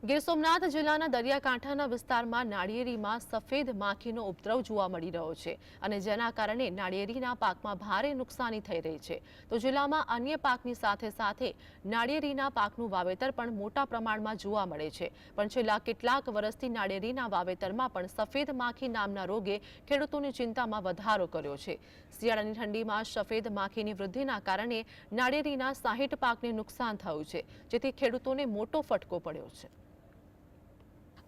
ગીર સોમનાથ જિલ્લાના દરિયાકાંઠાના વિસ્તારમાં નાળિયેરીમાં સફેદ માખીનો ઉપદ્રવ જોવા મળી રહ્યો છે અને જેના કારણે નાળિયેરીના પાકમાં ભારે નુકસાની થઈ રહી છે। તો જિલ્લામાં અન્ય પાકની સાથે સાથે નાળિયેરીના પાકનું વાવેતર પણ મોટા પ્રમાણમાં જોવા મળે છે, પણ છેલ્લા કેટલાક વર્ષથી નાળિયેરીના વાવેતરમાં પણ સફેદ માખી નામના રોગે ખેડૂતોની ચિંતામાં વધારો કર્યો છે। શિયાળાની ઠંડીમાં સફેદ માખીની વૃદ્ધિના કારણે નાળિયેરીના 60 પાકને નુકસાન થયું છે, જેથી ખેડૂતોને મોટો ફટકો પડ્યો છે।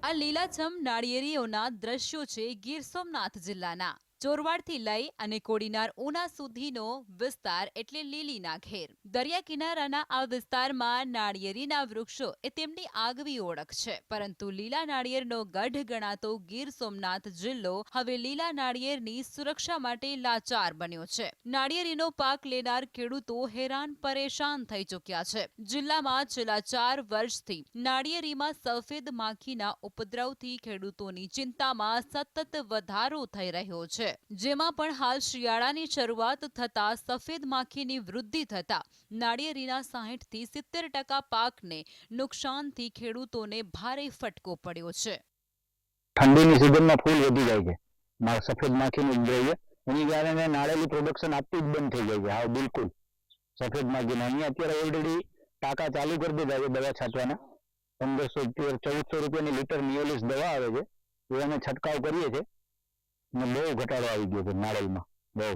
આ લીલાછમ નાળિયેરીઓના દ્રશ્યો છે ગીર સોમનાથ જિલ્લાના। ચોરવાડથી લઈ અને કોડીનાર ઉના સુધીનો વિસ્તાર એટલે લીલીના ઘેર। દરિયા કિનારાના આ વિસ્તારમાં નાળિયેરીના વૃક્ષો એ તેમની આગવી ઓળખ છે, પરંતુ લીલા નાળિયેરનો ગઢ ગણાતો ગીર સોમનાથ જિલ્લો હવે લીલા નાળિયેરની સુરક્ષા માટે લાચાર બન્યો છે। નાળિયેરીનો પાક લેનાર ખેડૂતો હેરાન પરેશાન થઈ ચૂક્યા છે। જિલ્લામાં છેલ્લા 4 વર્ષથી નાળિયેરીમાં સફેદ માખીના ઉપદ્રવથી ખેડૂતોની ચિંતામાં સતત વધારો થઈ રહ્યો છે, જેમાં પણ હાલ શિયાળાની શરૂઆત થતા સફેદ માખીની વૃદ્ધિ થતા નાળિયેરીના 60 થી 70% પાકને નુકસાનથી ખેડૂતોને ભારે ફટકો પડ્યો છે। ઠંડીની સિઝનમાં ફૂલ વધી જાય છે, સફેદ માખીનું ઉપદ્રવ છે, એની કારણે નાળિયેરી પ્રોડક્શન આપતું જ બંધ થઈ જાય છે। હા, બિલકુલ સફેદ માખીના અહીંયા અત્યારે ઓલરેડી ટાંકા ચાલુ કરી દીધા છે દવા છાંટવાના। 1500-1400 રૂપિયાની લીટર નિયોલિસ દવા આવે છે, એ અમે છંટકાવ કરીએ છીએ ને બહુ ઘટાડો આવી ગયો છે નાળિયેરમાં। બહુ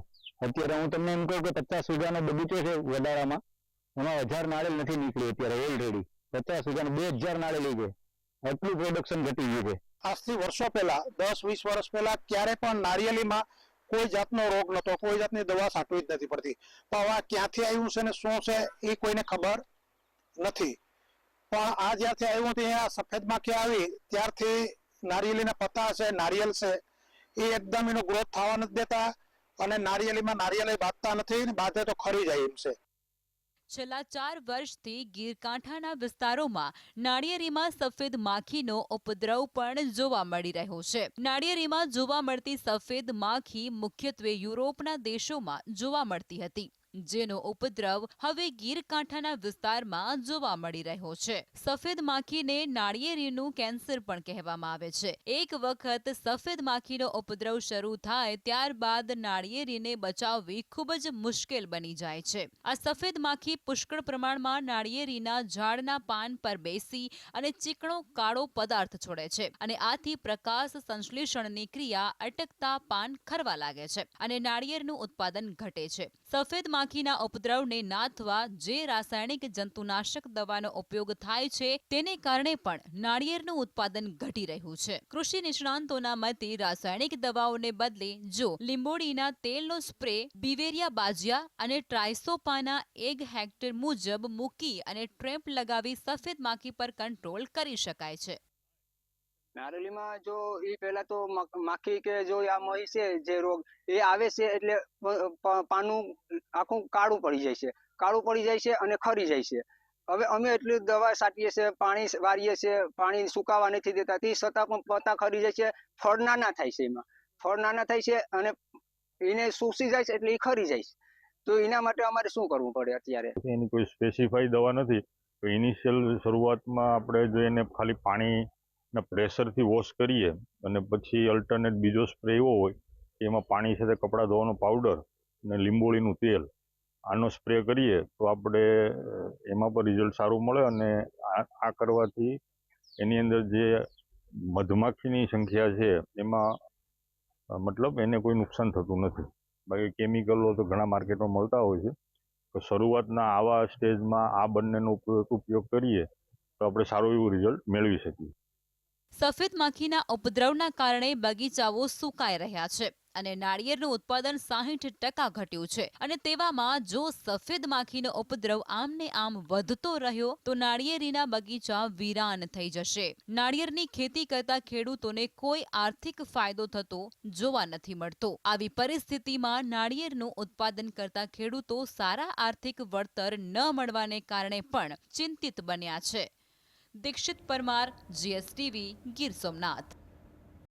અત્યારે હું તમને એમ કહું કે 50 વીઘાનો બગીચો છે વડાળામાં, એમાં 1000 નાળિયેર નથી નીકળ્યું અત્યારે ઓલરેડી। 50 વીઘાનો 2000 નાળિયેરી છે, એટલું પ્રોડક્શન ઘટી ગયું છે। આજથી વર્ષો પહેલા 10-20 વર્ષ પહેલા ક્યારે પણ નારિયેળીમાં કોઈ જાતનો રોગ નહોતો, કોઈ જાતની દવા છાંટવી જ નથી પડતી, પણ આ ક્યાંથી આવ્યું છે ને શું છે એ કોઈને ખબર નથી। પણ આ જ્યારથી આવ્યું ત્યાં સફેદ માખી આવી ત્યારથી નારિયેળીના પત્તા છે, નારિયેળ છે એ એકદમ એનો ગ્રોથ થવા નથી દેતા અને નારિયેળીમાં નારિયેળ બાંધતા નથી, બાંધે તો ખરી જાય એમ છે। છેલ્લા 4 વર્ષથી ગીર કાંઠાના વિસ્તારોમાં નાળિયેરીમાં સફેદ માખીનો ઉપદ્રવ પણ જોવા મળી રહ્યો છે। નાળિયેરીમાં જોવા મળતી સફેદ માખી મુખ્યત્વે યુરોપના દેશોમાં જોવા મળતી હતી, જેનો ઉપદ્રવ હવે ગીર કાંઠાના વિસ્તારમાં જોવા મળી રહ્યો છે। સફેદ માખીને નાળિયેરીનું કેન્સર પણ કહેવામાં આવે છે। એક વખત સફેદ માખીનો ઉપદ્રવ શરૂ થાય ત્યારબાદ નાળિયેરીને બચાવવી ખૂબ જ મુશ્કેલ બની જાય છે। આ સફેદ માખી પુષ્કળ પ્રમાણમાં નાળિયેરીના ઝાડના પાન પર બેસી અને ચીકણો કાળો પદાર્થ છોડે છે અને આથી પ્રકાશ સંશ્લેષણની ક્રિયા અટકતા પાન ખરવા લાગે છે અને નાળિયેરનું ઉત્પાદન ઘટે છે। સફેદ માખીના ઉપદ્રવને નાથવા જે રાસાયણિક જંતુનાશક દવાનો ઉપયોગ થાય છે તેને કારણે પણ નાળિયેરનું ઉત્પાદન ઘટી રહ્યું છે। કૃષિ નિષ્ણાંતોના મતે રાસાયણિક દવાઓને બદલે જો લીંબોળીના તેલનો સ્પ્રે બિવેરિયા બાજિયા અને ટ્રાઇસોપાના 1 હેક્ટર મુજબ મૂકી અને ટ્રેપ લગાવી સફેદ માખી પર કંટ્રોલ કરી શકાય છે। નારેલીમાં જો એ પહેલા તો માખી કે જો આ મહી છે જે રોગ એ આવે છે એટલે પાનું આખું કાળું પડી જાય છે, કાળું પડી જાય છે અને ખરી જાય છે। હવે અમે એટલી દવા છાંટીએ છીએ, પાણી વારીએ છીએ, પાણી સુકાવા નથી દેતા, તે છતાં પણ પત્તા ખરી જાય છે, ફળ નાના થાય છે, એમાં ફળ નાના થાય છે અને એને સૂસી જાય છે એટલે એ ખરી જાય છે। તો એના માટે અમારે શું કરવું પડે અત્યારે? એની કોઈ સ્પેસિફાઈ દવા નથી, તો ઇનિશિયલ શરૂઆતમાં આપણે જો એને ખાલી પાણી પ્રેશરથી વોશ કરીએ અને પછી અલ્ટરનેટ બીજો સ્પ્રે એવો હોય કે એમાં પાણી સાથે કપડાં ધોવાનો પાવડર અને લીંબોળીનું તેલ આનો સ્પ્રે કરીએ તો આપણે એમાં પણ રિઝલ્ટ સારું મળે અને આ કરવાથી એની અંદર જે મધમાખીની સંખ્યા છે એમાં મતલબ એને કોઈ નુકસાન થતું નથી। બાકી કેમિકલો તો ઘણા માર્કેટમાં મળતા હોય છે, તો શરૂઆતના આવા સ્ટેજમાં આ બંનેનો ઉપયોગ કરીએ તો આપણે સારું એવું રિઝલ્ટ મેળવી શકીએ। સફેદ માખીના ઉપદ્રવના કારણે બગીચાઓ સુકાઈ રહ્યા છે અને નાળિયેરનું ઉત્પાદન 60% ઘટ્યું છે અને તેવામાં જો સફેદ માખીનો ઉપદ્રવ આમને આમ વધતો રહ્યો તો નાળિયેરીના બગીચા વીરાન થઈ જશે। નાળિયેરની ખેતી કરતા ખેડૂતોને કોઈ આર્થિક ફાયદો થતો જોવા નથી મળતો। આવી પરિસ્થિતિમાં નાળિયેરનું ઉત્પાદન કરતા ખેડૂતો સારા આર્થિક વળતર ન મળવાને કારણે પણ ચિંતિત બન્યા છે। દીક્ષિત પરમાર, GSTV, ગીર સોમનાથ।